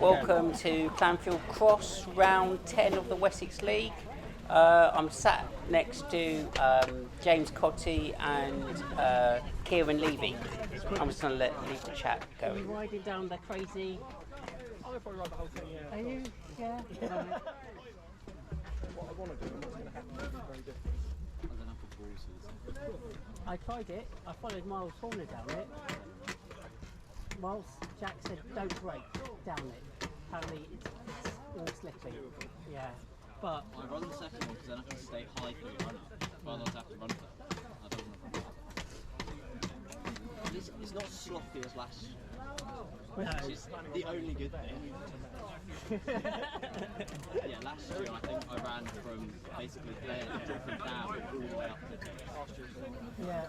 Welcome to Clanfield Cross, round 10 of the Wessex League. I'm sat next to James Cotty and Kieran Levy. I'm just going to leave the chat going. Are you riding down the crazy? I'll probably ride the whole thing, yeah. Are you? Yeah. What I want to do and what's going to happen is very different. I don't know for bruises. I tried it. I followed Miles Horner down it. Miles, Jack said don't brake down it. Apparently it's all slippy. Yeah. But I run the second one because then I can stay high for the run up. Rather than have to run for it. I don't want to run up. It's not sloppy as last year. Which is the only good thing. Yeah, last year I think I ran from basically there, dropping down all the way up to yeah.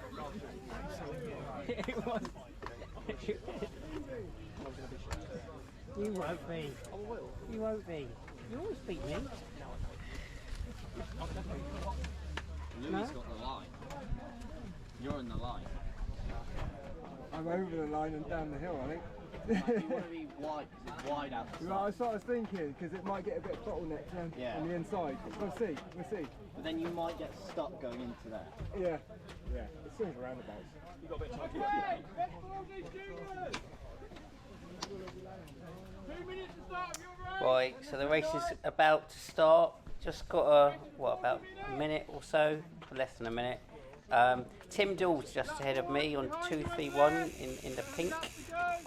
It was. You won't be. I will. You won't be. You always beat me. Louis No? got the line. You're in the line. I'm over the line and down the hill, I think. Like, you want to be wide because it's wide out the Right, I side. was thinking, because it might get a bit bottlenecked Yeah. on the inside. We'll see, we'll see. But then you might get stuck going into there. Yeah, yeah, it swings roundabouts. You got a bit of time. Right, so the race is about to start. Just got about a minute or so, less than a minute. Tim Dawes just ahead of me on 231 in the pink.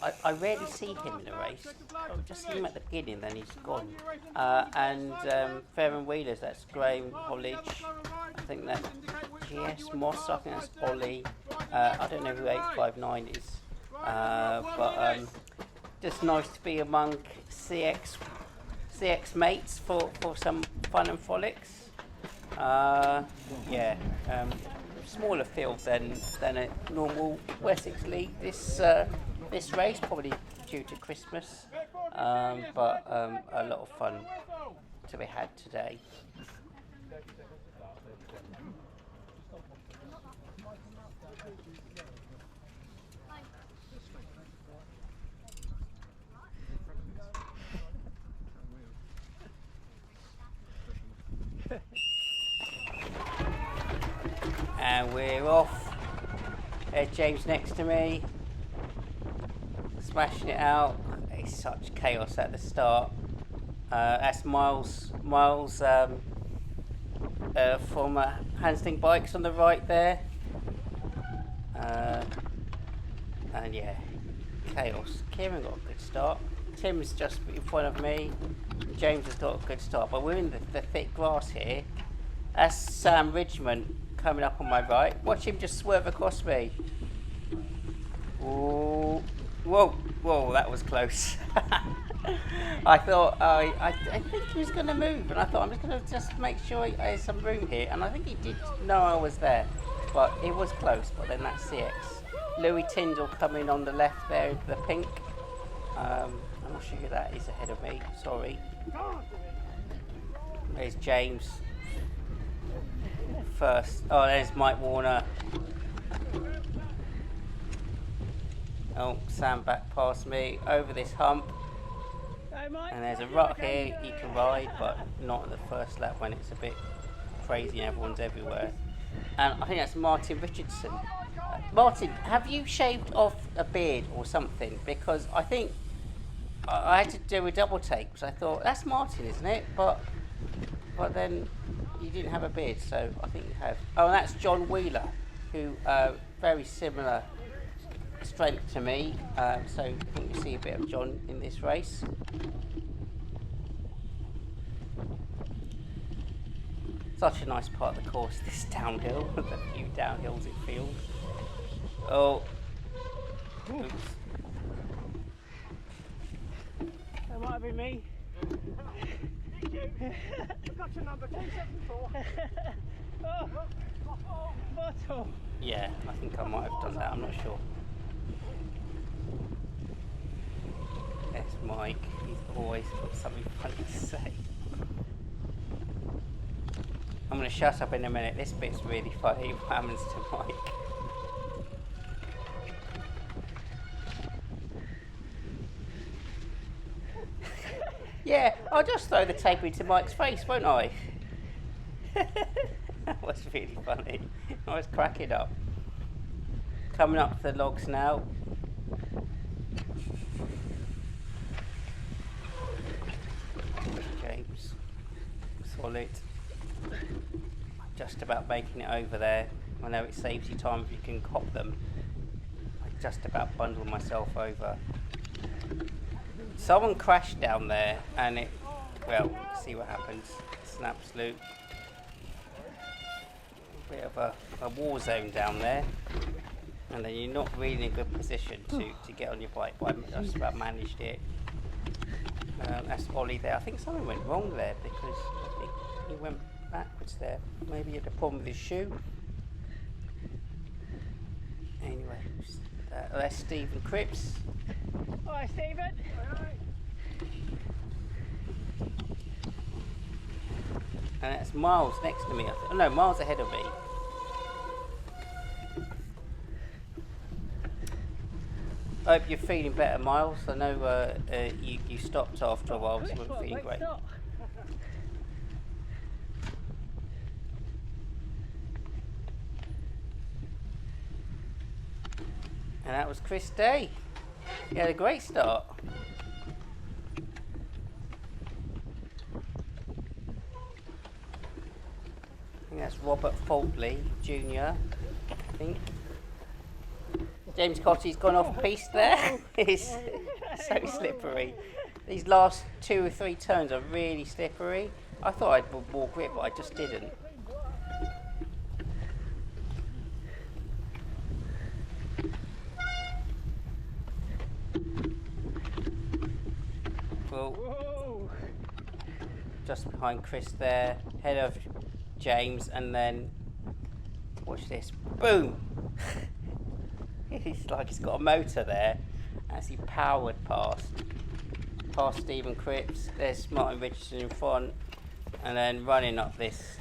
I rarely see him in a race. I just see him at the beginning, then he's gone. And Fair and Wheelers, that's Graham Hollidge. I think that's GS Moss, I think that's Ollie. I don't know who 859 is. But just nice to be among CX mates for some fun and frolics. Smaller field than a normal Wessex League. This race probably due to Christmas, but a lot of fun to be had today. And we're off. There's James next to me, smashing it out. It's such chaos at the start. That's Miles from Handling Bikes on the right there. And yeah, chaos. Kieran got a good start. Tim's just in front of me. James has got a good start, but we're in the thick grass here. That's Sam Ridgman coming up on my right. Watch him just swerve across me. Ooh. Whoa, that was close. I thought, I think he was going to move, and I thought I'm just going to just make sure there's some room here, and I think he did know I was there, but it was close. But then that's CX. Louis Tyndall coming on the left there, the pink. I'm not sure who that is ahead of me, sorry. There's James. First, there's Mike Warner. Oh, Sam back past me over this hump. And there's a rut here you can ride, but not at the first lap when it's a bit crazy and everyone's everywhere. And I think that's Martin Richardson. Martin, have you shaved off a beard or something? Because I think I had to do a double take because I thought that's Martin, isn't it? But then you didn't have a beard, so I think you have. Oh, and that's John Wheeler, who very similar strength to me. So I think you see a bit of John in this race. Such a nice part of the course, this downhill, with a few downhills it feels. Oh, oops. That might have been me. I've got your number, 274. Bottle. Yeah, I think I might have done that, I'm not sure. There's Mike, he's always got something funny to say. I'm going to shut up in a minute, this bit's really funny, what happens to Mike. Yeah, I'll just throw the tape into Mike's face, won't I? That was really funny. I was cracking up. Coming up to the logs now. James, solid. Just about making it over there. I know it saves you time if you can cop them. I just about bundled myself over. Someone crashed down there and it, well, see what happens. It's an absolute bit of a war zone down there. And then you're not really in a good position to get on your bike, but I just about managed it. That's Ollie there. I think something went wrong there because I think he went backwards there. Maybe he had a problem with his shoe. Anyway, that's Stephen Cripps. Hi, Stephen. And that's Miles next to me. Oh, no, Miles ahead of me. I hope you're feeling better, Miles. I know you stopped after a while, so you weren't feeling great. And that was Chris Day. He had a great start. I think that's Robert Faultley Jr. I think. James Cotty's gone off piste there. He's so slippery. These last 2 or 3 turns are really slippery. I thought I'd more grip, but I just didn't. Well, just behind Chris there, head of James, and then watch this, boom! It's like he's got a motor there as he powered past Stephen Cripps. There's Martin Richardson in front, and then running up this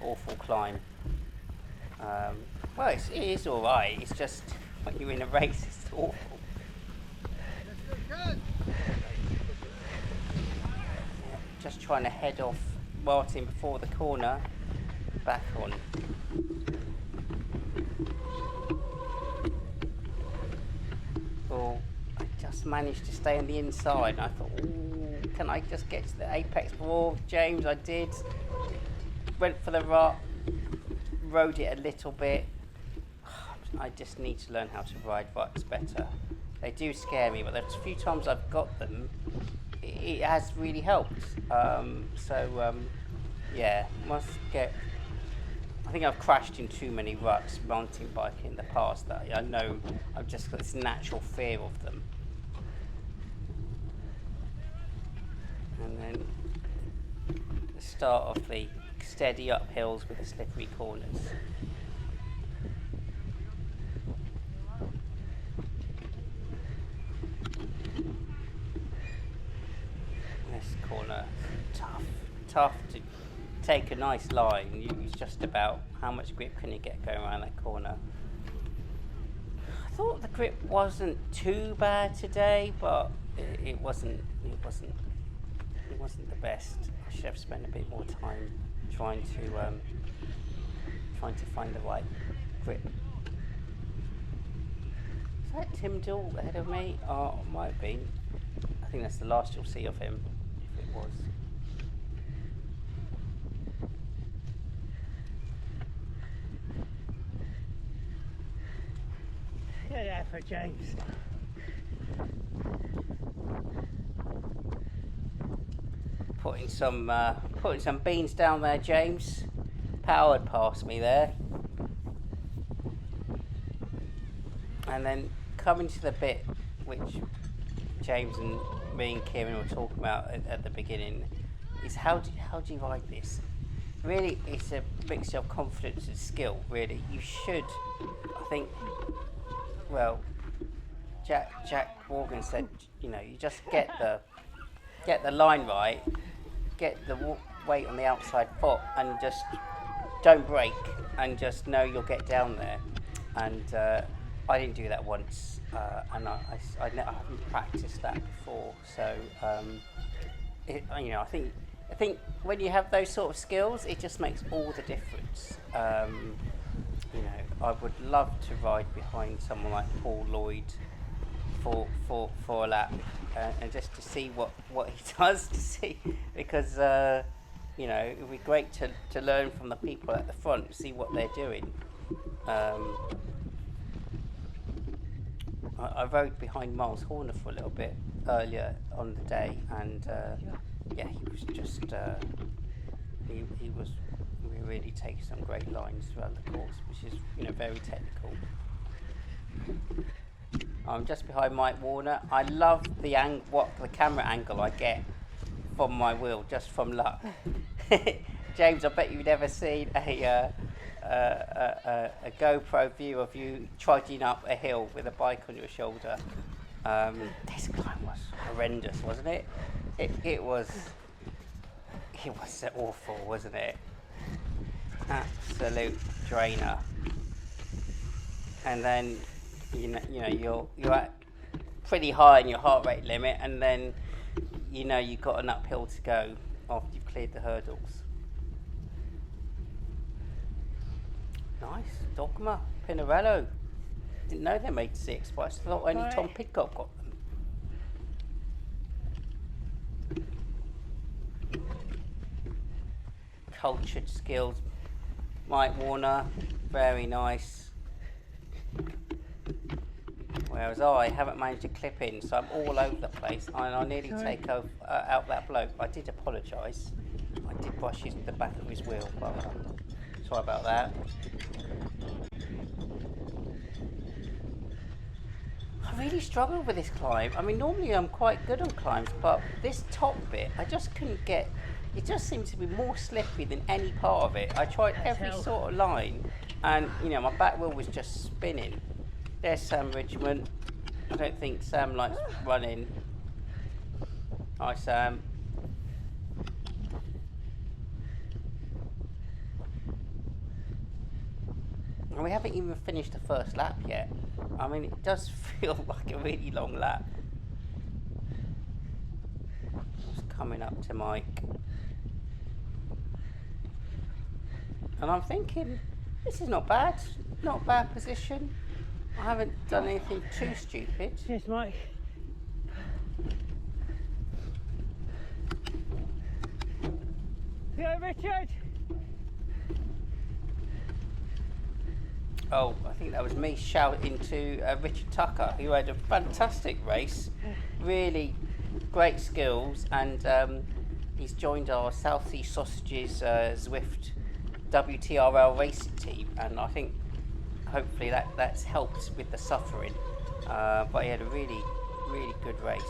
awful climb. Well, it is all right. It's just when you're in a race, it's awful. Just trying to head off Martin before the corner. Back on. I just managed to stay on the inside, and I thought, ooh, can I just get to the apex before James? I did. Went for the rut, rode it a little bit. I just need to learn how to ride ruts better. They do scare me, but there's a few times I've got them, it has really helped. Yeah, must get. I think I've crashed in too many ruts mountain biking in the past that I know I've just got this natural fear of them. And then the start of the steady uphills with the slippery corners. This corner, tough to take a nice line. It's just about how much grip can you get going around that corner. I thought the grip wasn't too bad today, but it wasn't the best. I should have spent a bit more time trying to find the right grip. Is that Tim Dill ahead of me? Oh, it might have been. I think that's the last you'll see of him, if it was. Good effort, James. Putting some beans down there, James. Powered past me there. And then coming to the bit which James and me and Kieran were talking about at the beginning is how do you ride this? Really, it's a mixture of confidence and skill, really. You should, I think, well, Jack Morgan said, you just get the line right, get the weight on the outside foot, and just don't brake, and just know you'll get down there. And I didn't do that once, and I haven't practiced that before. So, I think when you have those sort of skills, it just makes all the difference. I would love to ride behind someone like Paul Lloyd for a lap, and just to see what he does, because it would be great to learn from the people at the front, see what they're doing. I rode behind Miles Horner for a little bit earlier on the day, and he was just he was really taking some great lines throughout the course, which is very technical. I'm just behind Mike Warner. I love the camera angle I get from my wheel just from luck. James, I bet you've never seen a GoPro view of you trudging up a hill with a bike on your shoulder. This climb was horrendous, wasn't it? It was awful, wasn't it? Absolute drainer. And then you're at pretty high in your heart rate limit, and then you've got an uphill to go after you've cleared the hurdles. Nice, Dogma, Pinarello. Didn't know they made 6, but I thought only Tom Pidcock got them. Cultured skills. Mike Warner, very nice. Whereas I haven't managed to clip in, so I'm all over the place, and I nearly take out that bloke. I did apologise. I did brush the back of his wheel, but sorry about that. I really struggled with this climb. I mean, normally I'm quite good on climbs, but this top bit, I just couldn't get. It just seemed to be more slippery than any part of it. I tried every sort of line, and my back wheel was just spinning. There's Sam Richmond. I don't think Sam likes running. Hi, Sam. And we haven't even finished the first lap yet. I mean, it does feel like a really long lap. Just coming up to Mike. And I'm thinking, this is not bad. Not a bad position. I haven't done anything too stupid. Cheers, Mike. Yeah, Richard. Oh, I think that was me shouting to Richard Tucker, who had a fantastic race, really great skills, and he's joined our South Sea Sausages Zwift WTRL racing team, and I think hopefully that's helped with the suffering, but he had a really, really good race.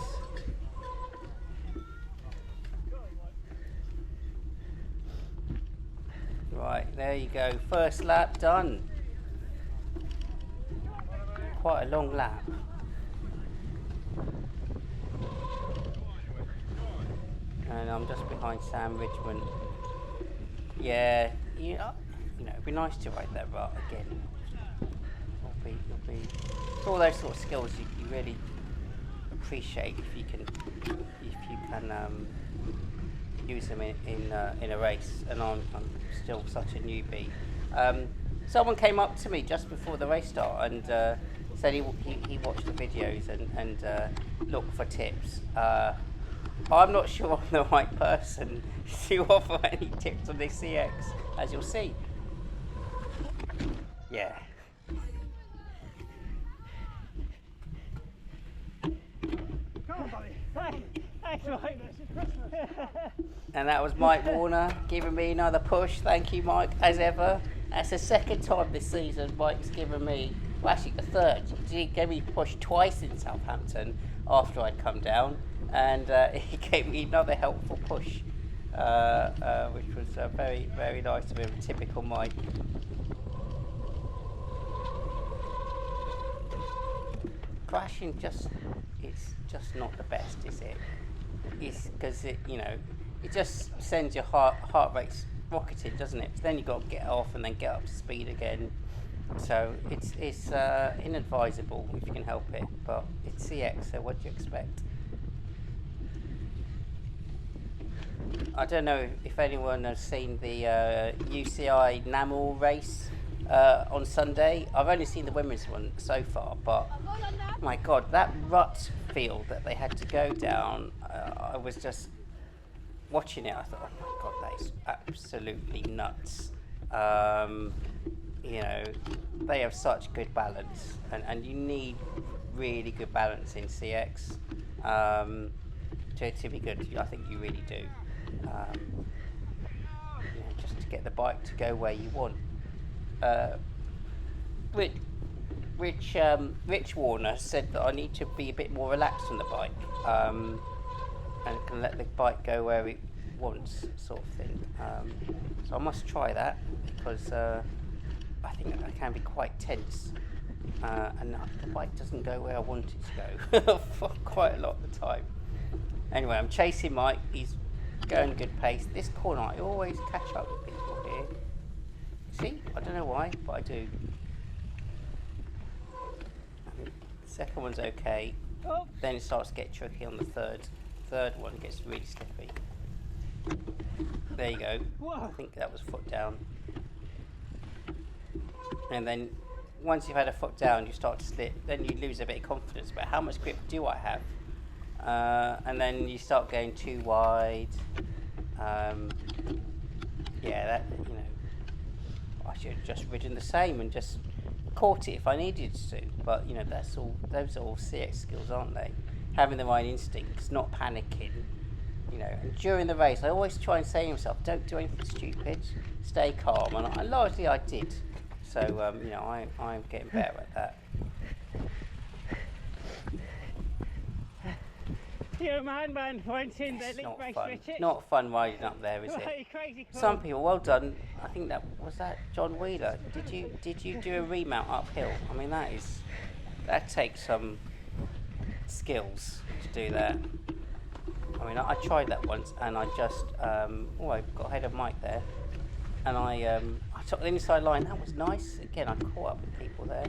Right, there you go, first lap done. Quite a long lap. And I'm just behind Sam Richmond. Yeah, it'd be nice to ride that rut again. It'll be all those sort of skills you really appreciate if you can use them in a race. And I'm still such a newbie. Someone came up to me just before the race start and said he watched the videos and looked for tips. I'm not sure I'm the right person to offer any tips on this CX, as you'll see. Yeah. Come on, buddy. Thanks, Mike. And that was Mike Warner giving me another push. Thank you, Mike, as ever. That's the second time this season Mike's given me, well, actually the third. He gave me a push twice in Southampton after I'd come down, and he gave me another helpful push, which was very, very nice of him, typical Mike. Crashing it's just not the best, is it? It's because it just sends your heart rates rocketing, doesn't it? Then you've got to get off and then get up to speed again. So it's inadvisable if you can help it, but it's CX, so what do you expect? I don't know if anyone has seen the UCI NAML race on Sunday. I've only seen the women's one so far, but my God, that rut field that they had to go down, I was just watching it. I thought, oh my God, that is absolutely nuts. You know, they have such good balance, and you need really good balance in CX to be good. I think you really do. You know, just to get the bike to go where you want. Rich Warner said that I need to be a bit more relaxed on the bike and can let the bike go where it wants, sort of thing. So I must try that because I think I can be quite tense, and the bike doesn't go where I want it to go for quite a lot of the time. Anyway, I'm chasing Mike. He's going good pace. This corner, I always catch up with people here. See, I don't know why, but I do. The second one's okay. Oh. Then it starts to get tricky on the third. Third one gets really slippy. There you go. Whoa. I think that was foot down. And then once you've had a foot down, you start to slip. Then you lose a bit of confidence about how much grip do I have. And then you start going too wide. Yeah, that, you know, I should have just ridden the same and just caught it if I needed to. But you know, those are all CX skills, aren't they? Having the right instincts, not panicking. You know, and during the race, I always try and say to myself, don't do anything stupid, stay calm, and largely I did. So, you know, I'm getting better at that. You man pointing the It's link not race, fun. Richard. Not fun riding up there, is it? Right, crazy cool. Some people, well done. I think that was John Wheeler. Did you do a remount uphill? I mean, that takes some skills to do that. I mean, I tried that once, and I just I got ahead of Mike there, and I took the inside line. That was nice. Again, I caught up with people there.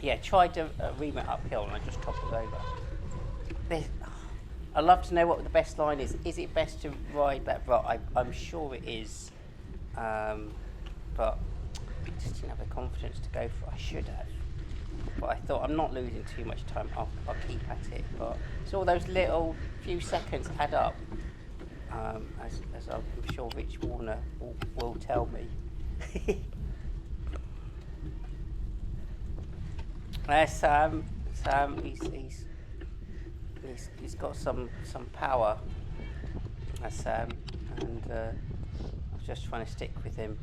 Yeah, tried a remount uphill, and I just toppled over. I'd love to know what the best line is. Is it best to ride that rut? I'm sure it is, but I just didn't have the confidence to go for it. I should have. But I thought, I'm not losing too much time, I'll keep at it. But it's all those little few seconds add up, as I'm sure Rich Warner will tell me. There's Sam, he's got some power, that's Sam, and I was just trying to stick with him.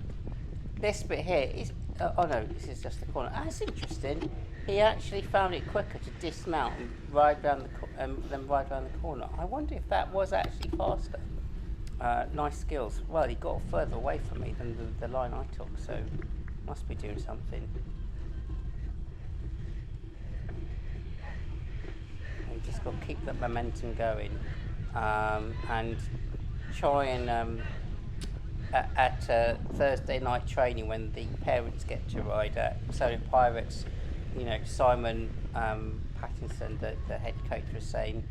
This bit here is, oh no, this is just the corner. That's interesting. He actually found it quicker to dismount and ride round than ride round the corner. I wonder if that was actually faster. Nice skills. Well, he got further away from me than the line I took, so must be doing something. You just got to keep that momentum going, and try and at Thursday night training when the parents get to ride at Solent Pirates, you know, Simon Pattinson, the head coach, was saying,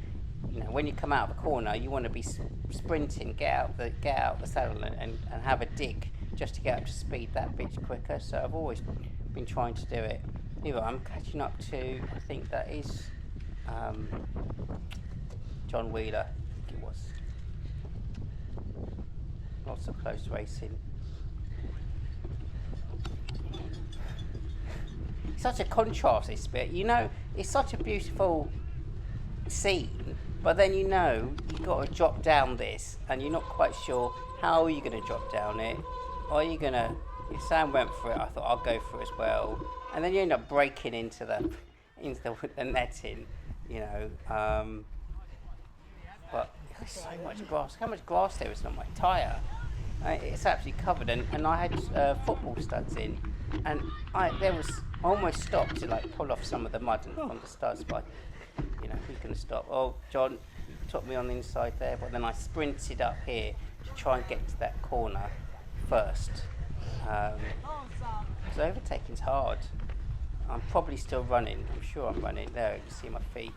you know, when you come out of a corner, you want to be sprinting, get out the saddle and have a dig just to get up to speed that bit quicker. So I've always been trying to do it. Anyway, I'm catching up to, I think that is John Wheeler, I think it was. Lots of close racing. Such a contrast, this bit. You know, it's such a beautiful scene, but then you know you've got to drop down this, and you're not quite sure how are you going to drop down it. Are you going to? If Sam went for it, I thought I'll go for it as well, and then you end up breaking into the netting, you know. But there's so much grass. How much grass there is on my tyre? It's absolutely covered, and I had football studs in, and I almost stopped to like pull off some of the mud from the studs, but you know, who's going to stop? Oh, John took me on the inside there, but then I sprinted up here to try and get to that corner first. So overtaking's hard. I'm probably still running. I'm sure I'm running. There, you can see my feet.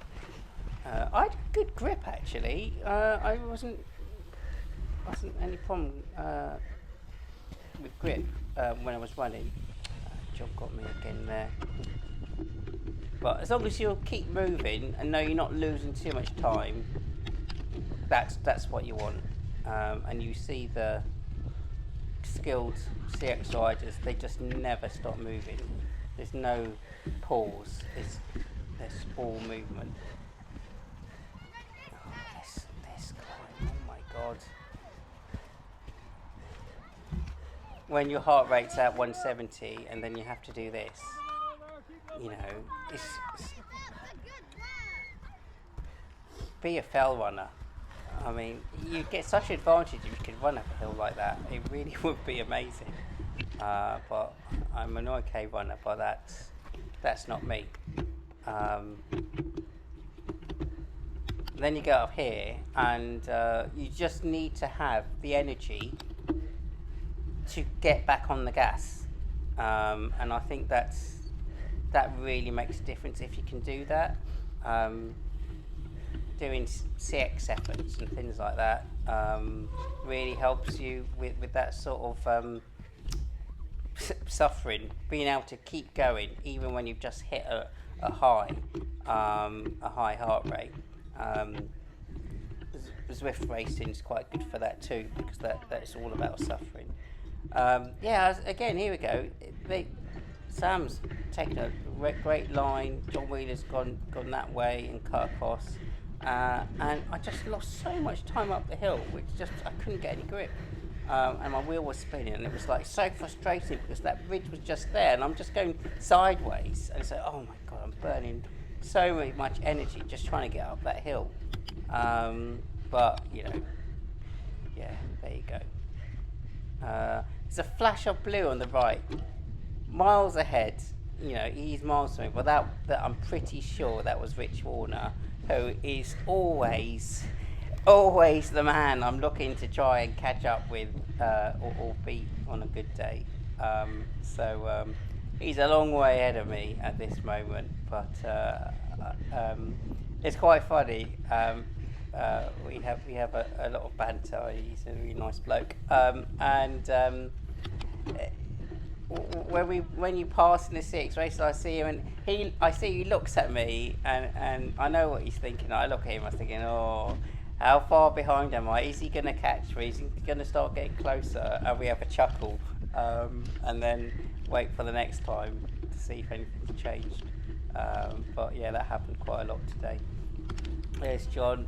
I had good grip actually. I wasn't any problem with grip when I was running. John got me again there. But as long as you'll keep moving and know you're not losing too much time, that's what you want. And you see the skilled CX riders, they just never stop moving. There's no pause. There's all movement. Oh, this climb, oh my god. When your heart rate's at 170 and then you have to do this, you know, it's be a fell runner. I mean, you get such advantage if you could run up a hill like that. It really would be amazing. But I'm an okay runner, but that's not me. Then you go up here, and you just need to have the energy to get back on the gas. And I think that really makes a difference if you can do that. Doing CX efforts and things like that really helps you with that sort of suffering, being able to keep going even when you've just hit a high heart rate. Zwift racing is quite good for that too, because that's all about suffering. Again, here we go. Sam's taken a great line. John Wheeler's gone that way and cut across. And I just lost so much time up the hill, which just I couldn't get any grip. And my wheel was spinning, and it was like so frustrating because that bridge was just there, and I'm just going sideways. And so, oh my god, I'm burning so much energy just trying to get up that hill. But you know, yeah, there you go. There's a flash of blue on the right, miles ahead. You know, he's miles from me, but that I'm pretty sure that was Rich Warner, who is always the man I'm looking to try and catch up with or beat on a good day. He's a long way ahead of me at this moment, but it's quite funny. We have a lot of banter. He's a really nice bloke, when you pass in the CX races, I see him, and I see he looks at me, and I know what he's thinking. I look at him, I was thinking, oh, how far behind am I? Is he going to catch me? Is he going to start getting closer? And we have a chuckle, and then wait for the next time to see if anything's changed. But yeah, that happened quite a lot today. There's John.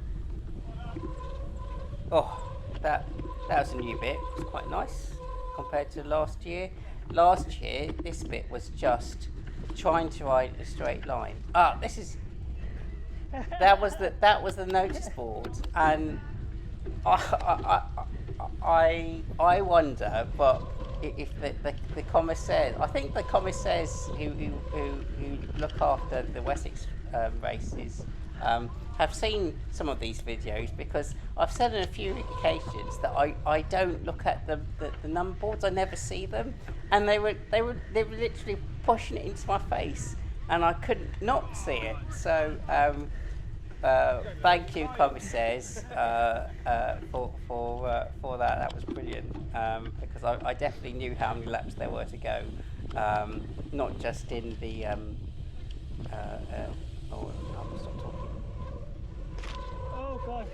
Oh, that was a new bit. It was quite nice compared to last year. Last year, this bit was just trying to ride a straight line. That was the notice board, and I wonder, but if the commissaires, I think the commissaires who look after the Wessex races have seen some of these videos, because I've said on a few occasions that I don't look at the number boards. I never see them, and they were literally pushing it into my face, and I couldn't not see it. So thank you, commissaires, for that. That was brilliant, because I definitely knew how many laps there were to go, not just in the I'll stop talking. Oh god.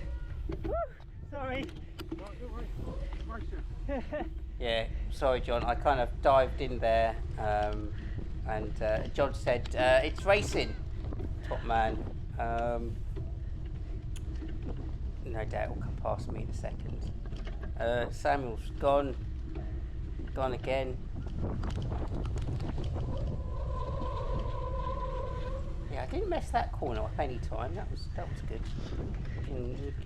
Woo! Sorry. Yeah, sorry John, I kind of dived in there, and John said, it's racing, top man. No doubt will come past me in a second. Samuel's gone again. Yeah, I didn't mess that corner up any time. That was good.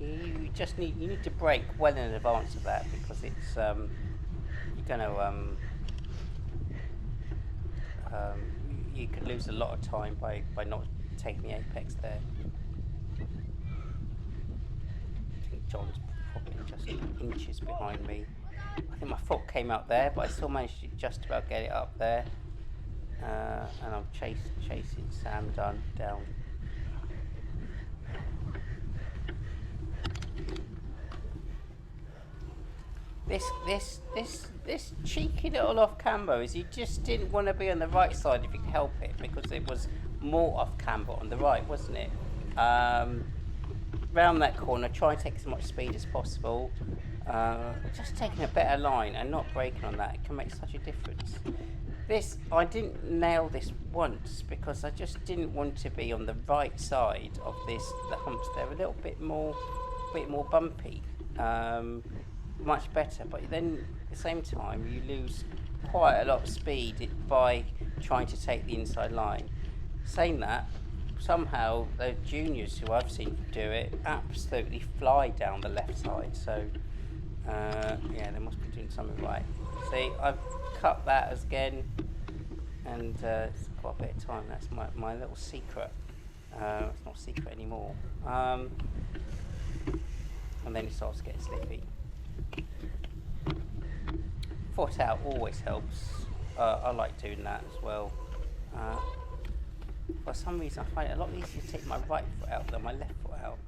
You just need to brake well in advance of that, because it's you're gonna you could lose a lot of time by not taking the apex there. I think John's probably just inches behind me. I think my foot came out there, but I still managed to just about get it up there. And I'm chasing Sam down. This cheeky little off camber is he just didn't want to be on the right side if he could help it, because it was more off camber on the right, wasn't it? Round that corner, try and take as much speed as possible. Just taking a better line and not braking on that, it can make such a difference. I didn't nail this once because I just didn't want to be on the right side of the humps. They're a little bit more bumpy. Much better, but then at the same time you lose quite a lot of speed by trying to take the inside line. Saying that, somehow the juniors who I've seen do it absolutely fly down the left side, so yeah, they must be doing something right. See, I've cut that again, and it's quite a bit of time. That's my little secret. It's not a secret anymore. And then it starts to get slippy. Foot out always helps. I like doing that as well. For some reason I find it a lot easier to take my right foot out than my left foot out.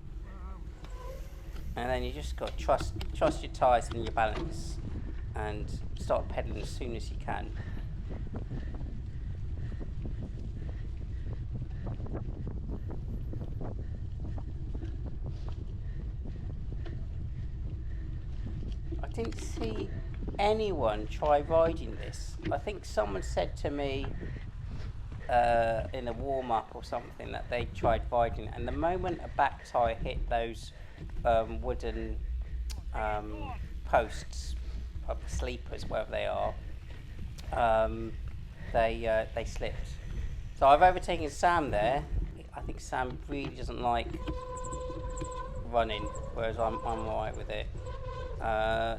And then you just got to trust your tyres and your balance and start pedalling as soon as you can. I didn't see anyone try riding this. I think someone said to me in a warm-up or something that they tried riding it, and the moment a back tyre hit those wooden posts, sleepers, wherever they are, they slipped. So I've overtaken Sam there. I think Sam really doesn't like running, whereas I'm alright with it.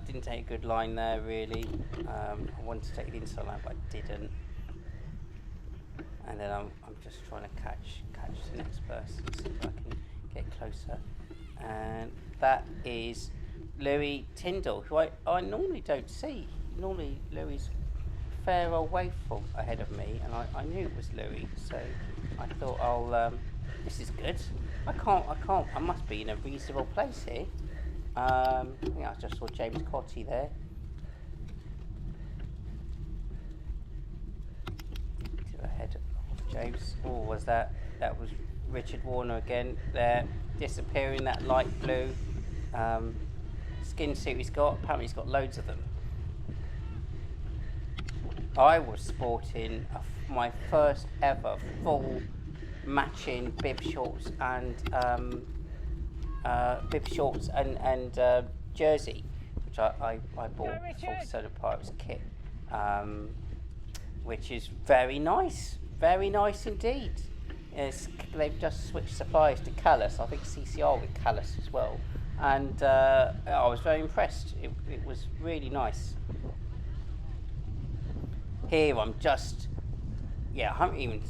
Didn't take a good line there really. I wanted to take the inside line, but I didn't. And then I'm just trying to catch the next person, see if I can get closer. And that is Louis Tyndall, who I normally don't see. Normally Louis's a fair old way from ahead of me, and I knew it was Louis, so I thought this is good. I must be in a reasonable place here. I just saw James Cotty there. To ahead of James. Oh, was that was Richard Warner again there, disappearing, that light blue skin suit he's got. Apparently he's got loads of them. I was sporting my first ever full matching bib shorts and jersey, which I bought for Solar Pirates kit, which is very nice indeed. They've just switched suppliers to Callus. I think CCR with Callus as well, and I was very impressed. It was really nice. Here I'm just, I haven't even,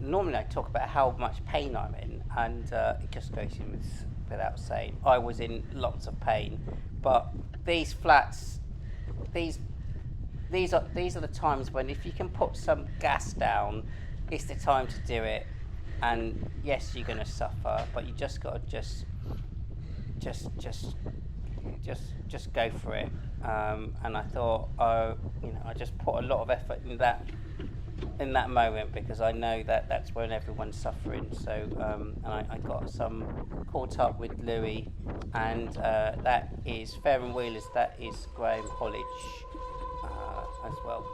normally I talk about how much pain I'm in, and it just goes in without saying. I was in lots of pain, but these flats, these are the times when if you can put some gas down, it's the time to do it. And yes, you're going to suffer, but you just got to just go for it. And I thought, I just put a lot of effort in that moment, because I know that that's when everyone's suffering. So and I got some caught up with Louis, and that is Fair and Wheelers. That is Graham Hollidge as well.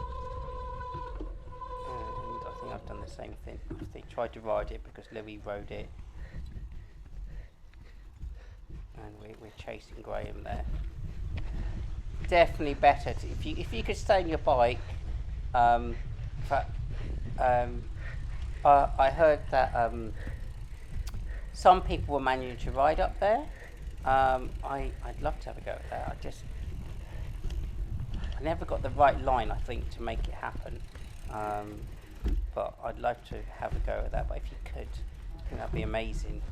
And I think I've done the same thing. I tried to ride it because Louis rode it, and we're chasing Graham there. Definitely better if you could stay on your bike. I heard that some people were managing to ride up there. I'd love to have a go at that. I never got the right line, I think, to make it happen. But I'd love to have a go at that. But if you could, I think that'd be amazing.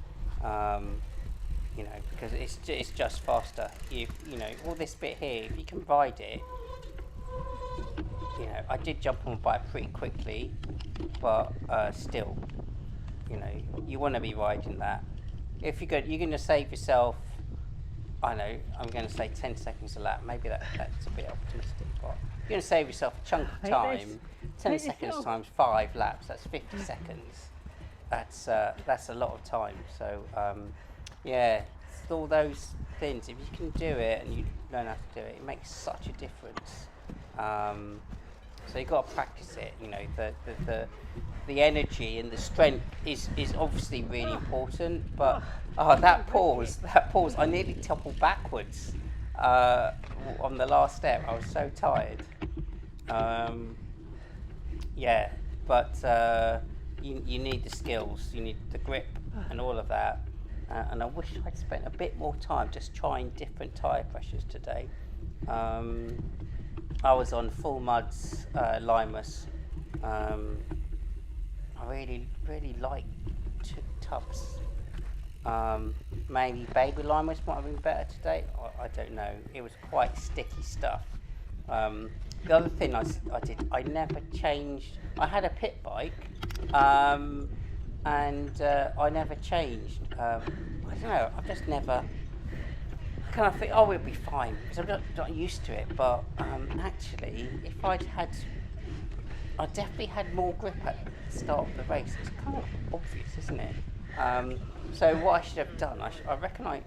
you know, because it's just faster. You know, all this bit here, if you can ride it, you know, I did jump on my bike pretty quickly, but still, you know, you want to be riding that. If you're going to save yourself, I know, I'm going to say 10 seconds a lap. Maybe that's a bit optimistic, but you're going to save yourself a chunk of time. 10 seconds times 5 laps, that's 50 seconds. That's a lot of time. So, yeah, all those things, if you can do it and you learn how to do it, it makes such a difference. So you've got to practice it, you know, the energy and the strength is obviously really important, but that pause, I nearly toppled backwards on the last step. I was so tired. Yeah, but you need the skills, you need the grip and all of that. And I wish I'd spent a bit more time just trying different tyre pressures today. I was on full muds, Limus. I really like tubs. Maybe baby Limus might have been better today. I don't know. It was quite sticky stuff. The other thing I did, I never changed. I had a pit bike, and I never changed. I don't know. I've just never. I kind of think, oh, we'll be fine because I'm not used to it. But actually, if I definitely had more grip at the start of the race. It's kind of obvious, isn't it? So what I should have done, I reckon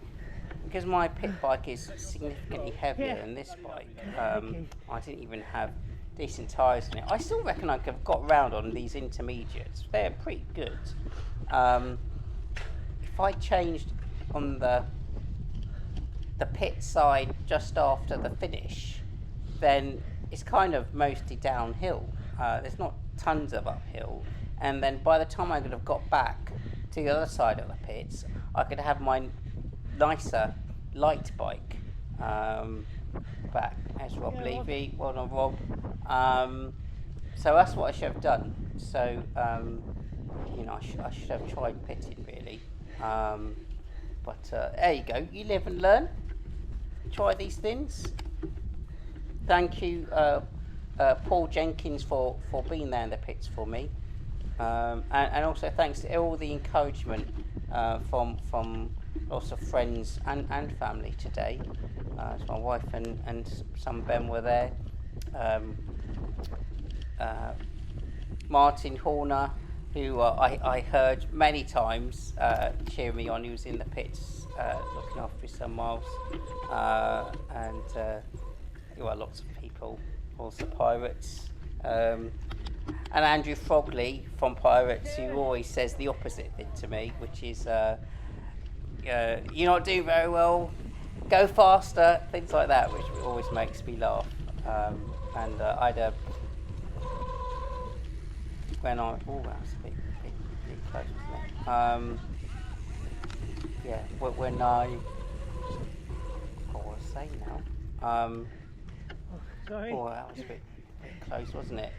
because my pit bike is significantly heavier than this bike, I didn't even have decent tyres in it. I still reckon I could have got round on these intermediates. They're pretty good. If I changed on the pit side just after the finish, then it's kind of mostly downhill. There's not tons of uphill, and then by the time I could have got back to the other side of the pits, I could have my nicer light bike back. There's Rob Levy, well done Rob. So that's what I should have done. So you know, I should have tried pitting really. But there you go. You live and learn. Try these things. Thank you, Paul Jenkins, for being there in the pits for me, and also thanks to all the encouragement from lots of friends and family today. So my wife and some of them were there. Martin Horner, who I heard many times cheer me on. He was in the pits looking after his son Miles, and lots of people, also Pirates, and Andrew Frogley from Pirates, who always says the opposite thing to me, which is you're not doing very well, go faster, things like that, which always makes me laugh. And I had that was a bit close, wasn't it? When I what was I saying now? Sorry. Oh, that was a bit close, wasn't it?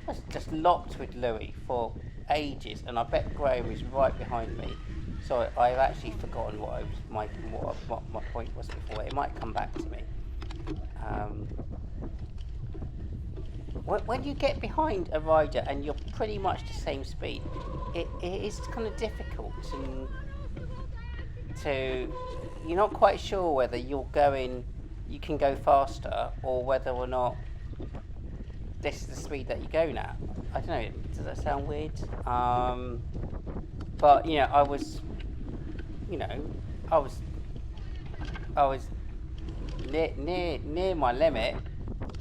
I was just locked with Louis for ages, and I bet Graham was right behind me. So I've actually forgotten what my point was before. It might come back to me. When you get behind a rider and you're pretty much the same speed, it is kind of difficult to you're not quite sure whether you can go faster, or whether or not this is the speed that you're going at. I don't know, does that sound weird? But I was near my limit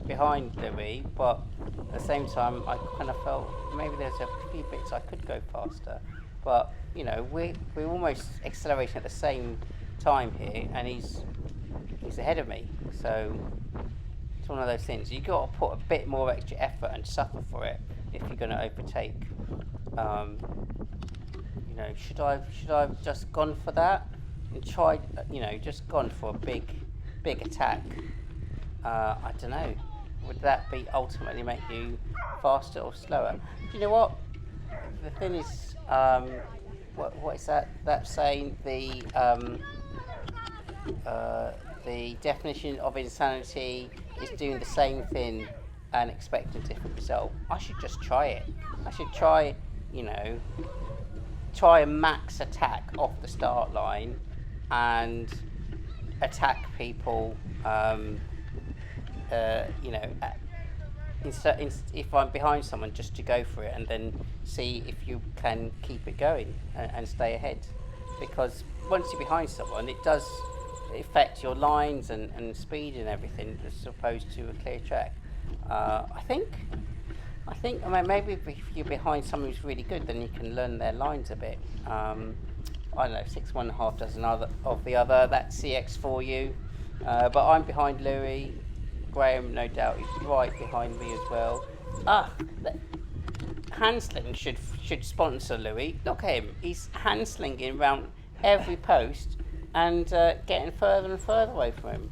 behind Louis, but at the same time I kind of felt maybe there's a few bits I could go faster. But we're almost accelerating at the same time here, and he's ahead of me. So it's one of those things. You've got to put a bit more extra effort and suffer for it if you're going to overtake. Should I have just gone for that and tried? Just gone for a big attack. I don't know. Would that be ultimately make you faster or slower? Do you know what? The thing is, what is that saying? The definition of insanity is doing the same thing and expect a different result. I should just try it. I should try, try a max attack off the start line and attack people, if I'm behind someone, just to go for it and then see if you can keep it going and stay ahead. Because once you're behind someone, it does affect your lines and speed and everything as opposed to a clear track. I think maybe if you're behind someone who's really good, then you can learn their lines a bit. I don't know, 6 1.5 dozen of the other. That's CX for you. But I'm behind Louis. Graham, no doubt, is right behind me as well. Handsling should sponsor Louis. Look at him. He's handslinging around every post and getting further and further away from him.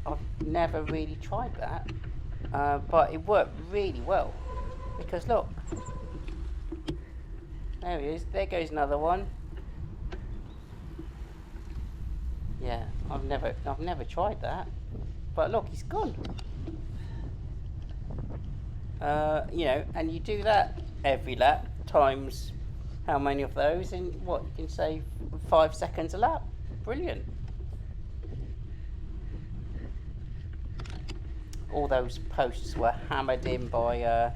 I've never really tried that, but it worked really well. Because look, there he is. There goes another one. Yeah, I've never tried that, but look, he's gone. And you do that every lap times how many of those, and what you can save 5 seconds a lap. Brilliant. All those posts were hammered in by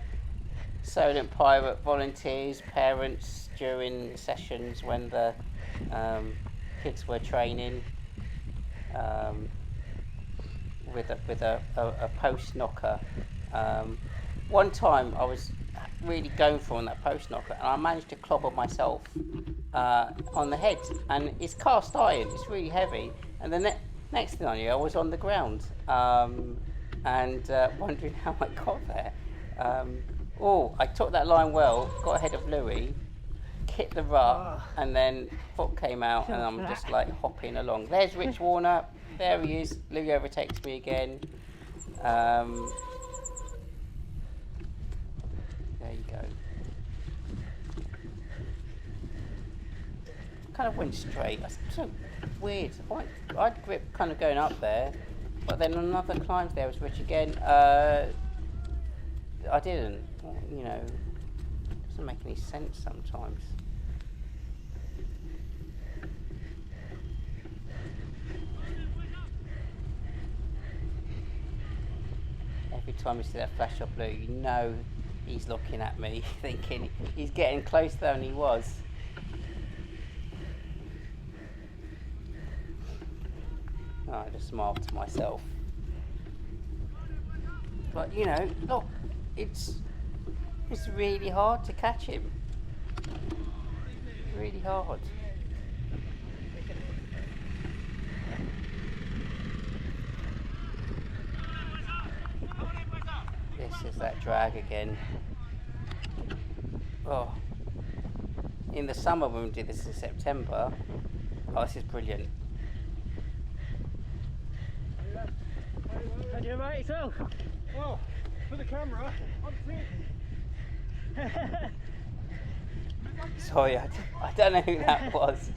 Solent Pirate volunteers, parents during sessions when the kids were training. With a post knocker. One time I was really going for on that post knocker, and I managed to clobber myself on the head, and it's cast iron, it's really heavy, and the next thing I knew I was on the ground, and wondering how I got there. I took that line well, got ahead of Louis, hit the rut, and then foot came out, and I'm just like hopping along. There's Rich Warner. There he is. Louis overtakes me again. There you go. Kind of went straight. That's so weird. I'd grip kind of going up there, but then on another climb there was Rich again. I didn't. It doesn't make any sense sometimes. Every time you see that flash of blue, you know he's looking at me, thinking he's getting closer than he was. I just smiled to myself. But look, it's really hard to catch him. Really hard. This is that drag again. Oh. In the summer when we did this in September, this is brilliant. How do you rate yourself? Well, for the camera, I'm thinking. Sorry, I don't know who that was.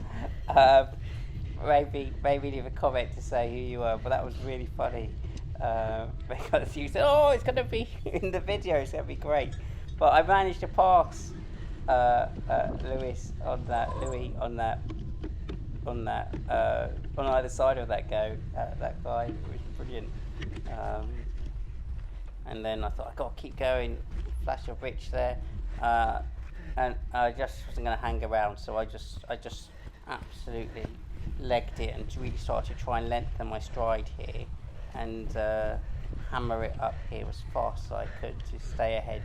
Maybe leave a comment to say who you were, but that was really funny. Because you said, it's going to be in the video, it's going to be great. But I managed to pass Louis on either side of that guy. It was brilliant. And then I thought, I've got to keep going. Flash of Rich there. And I just wasn't going to hang around, so I just absolutely legged it and really started to try and lengthen my stride here and hammer it up here as fast as I could to stay ahead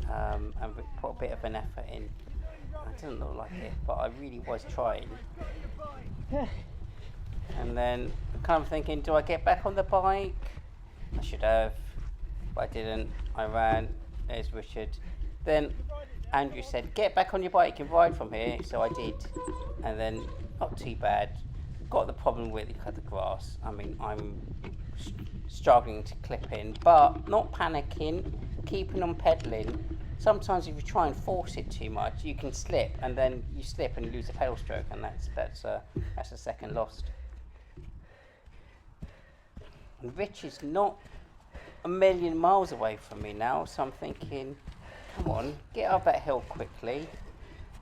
and put a bit of an effort in. It didn't look like it, but I really was trying. And then kind of thinking, do I get back on the bike? I should have, but I didn't. I ran. There's Richard. Then Andrew said, get back on your bike and ride from here. So I did. And then, not too bad. Got the problem with the grass. I mean, I'm struggling to clip in, but not panicking, keeping on pedalling. sometimes if you try and force it too much, you can slip, and then you slip and you lose a pedal stroke, and that's a second lost. And Rich is not a million miles away from me now, so I'm thinking, come on, get up that hill quickly,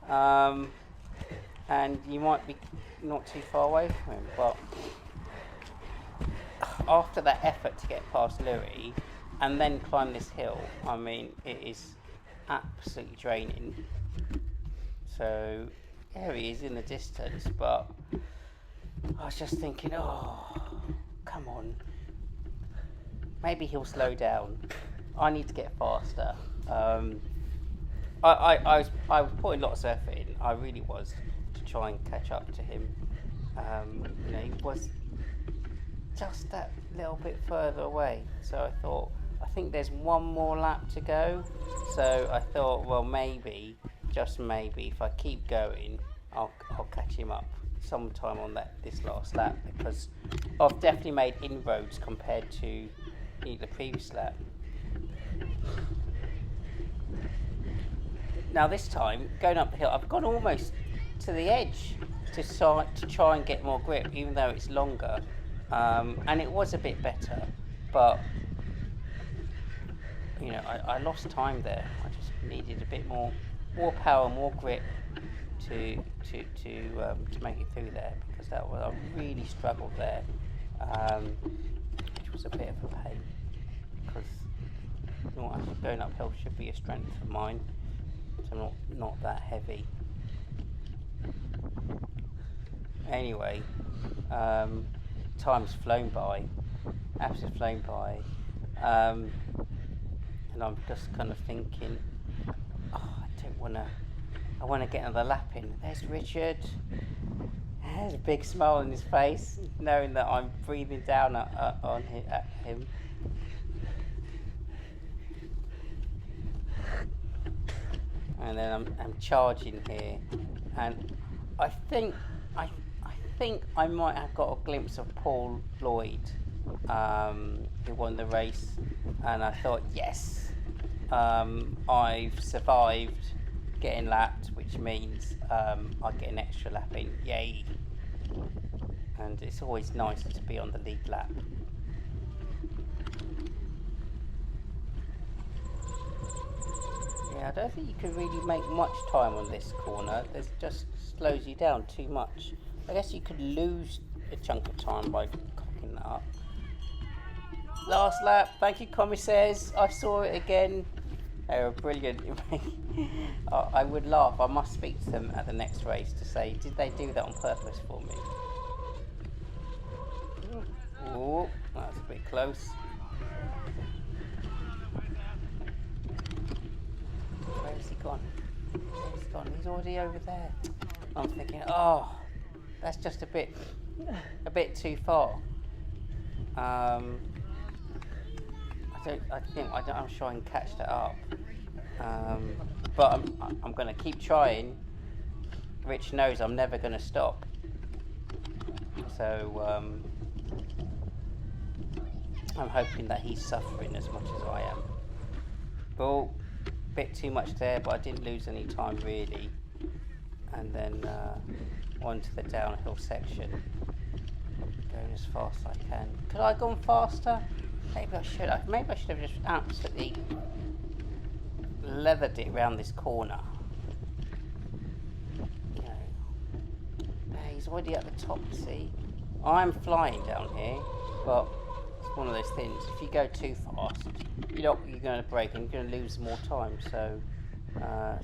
and you might be not too far away from him. But after that effort to get past Louis and then climb this hill, I mean, it is absolutely draining. So there he is in the distance, but I was just thinking, oh, come on, maybe he'll slow down. I need to get faster. I was putting lots of effort in. I really was, to try and catch up to him. You know, he was just that little bit further away. So I thought, I think there's one more lap to go. So I thought, well, maybe, just maybe, if I keep going, I'll catch him up sometime on this last lap, because I've definitely made inroads compared to the previous lap. Now this time, going up the hill, I've gone almost to the edge to try and get more grip, even though it's longer, and it was a bit better, but you know, I lost time there. I just needed a bit more power, more grip to make it through there, because I really struggled there, which was a bit of a pain, because you know, actually going uphill should be a strength of mine, so I'm not that heavy. Anyway, time's flown by, absolutely flown by, and I'm just kind of thinking, oh, I want to get another lap in. There's Richard. There's a big smile on his face, knowing that I'm breathing down at him. And then I'm charging here, and I think I might have got a glimpse of Paul Lloyd, who won the race, and I thought, yes, I've survived getting lapped, which means I get an extra lap in, yay. And it's always nice to be on the lead lap. Yeah, I don't think you can really make much time on this corner. It just slows you down too much. I guess you could lose a chunk of time by cocking that up. Last lap, thank you commissaires, I saw it again. They were brilliant. I would laugh. I must speak to them at the next race to say, did they do that on purpose for me? Oh, that's a bit close. Where's he gone? Where's he gone? He's already over there. I'm thinking, oh, that's just a bit too far. I'm sure I can catch that up. But I'm going to keep trying. Rich knows I'm never going to stop. So I'm hoping that he's suffering as much as I am. But bit too much there, but I didn't lose any time really. And then on to the downhill section, going as fast as I can. Could I have gone faster? Maybe I should have. Maybe I should have just absolutely leathered it around this corner. You know, he's already at the top. See, I'm flying down here, but it's one of those things. If you go too fast, you're going to break and you're going to lose more time. So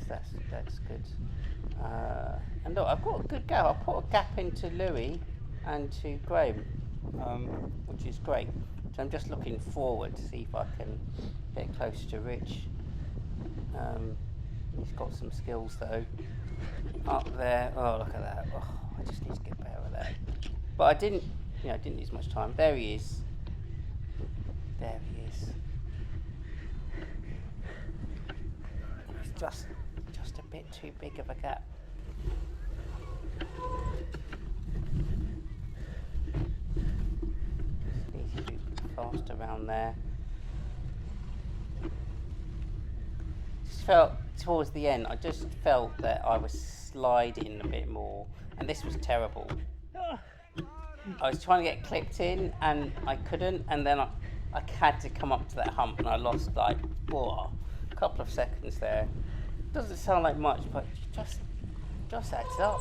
that's good. And look, I've got a good gap. I put a gap into Louis and to Graham, which is great. So I'm just looking forward to see if I can get closer to Rich. He's got some skills though. Up there, oh look at that. Oh, I just need to get better at that. But I didn't lose much time. There he is. There he is. It's just a bit too big of a gap. Need to be fast around there. just felt towards the end, I just felt that I was sliding a bit more, and this was terrible. I was trying to get clipped in, and I couldn't, and then I had to come up to that hump, and I lost like a couple of seconds there. Doesn't sound like much, but just adds up.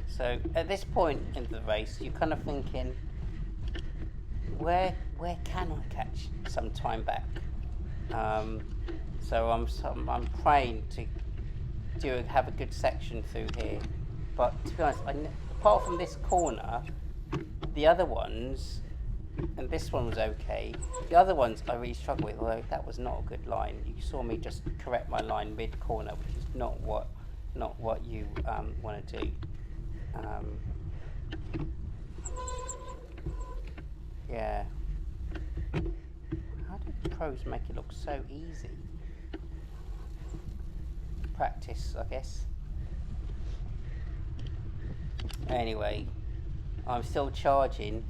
So at this point in the race, you're kind of thinking, where can I catch some time back? So I'm praying to have a good section through here. But to be honest, apart from this corner, the other ones, and this one was okay. The other ones I really struggled with, although that was not a good line. You saw me just correct my line mid-corner, which is not what you want to do. Yeah. How do the pros make it look so easy? Practice, I guess. Anyway, I'm still charging,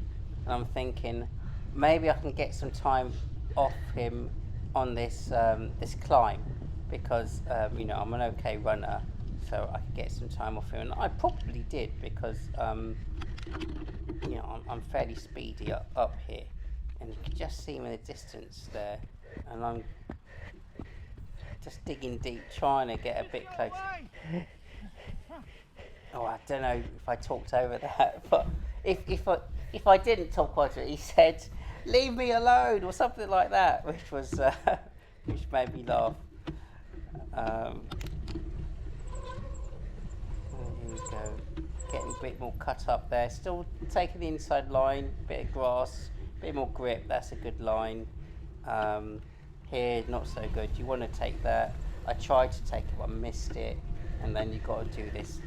and I'm thinking maybe I can get some time off him on this this climb, because I'm an okay runner, so I could get some time off him, and I probably did, because I'm fairly speedy up here, and you can just see him in the distance there, and I'm just digging deep, trying to get a bit closer. Oh, I don't know if I talked over that, but if I didn't talk over it, he said, "Leave me alone," or something like that, which was which made me laugh. Here we go, getting a bit more cut up there. Still taking the inside line, bit of grass, bit more grip. That's a good line. Here, not so good. You want to take that. I tried to take it, but I missed it. And then you've got to do this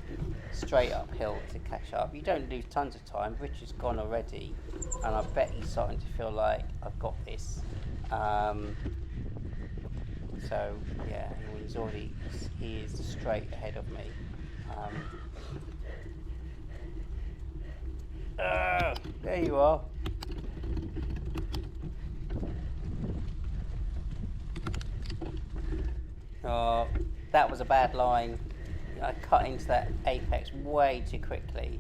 straight uphill to catch up. You don't lose tons of time. Rich is gone already, and I bet he's starting to feel like I've got this. So yeah, he is straight ahead of me. There you are. Oh, that was a bad line. I cut into that apex way too quickly.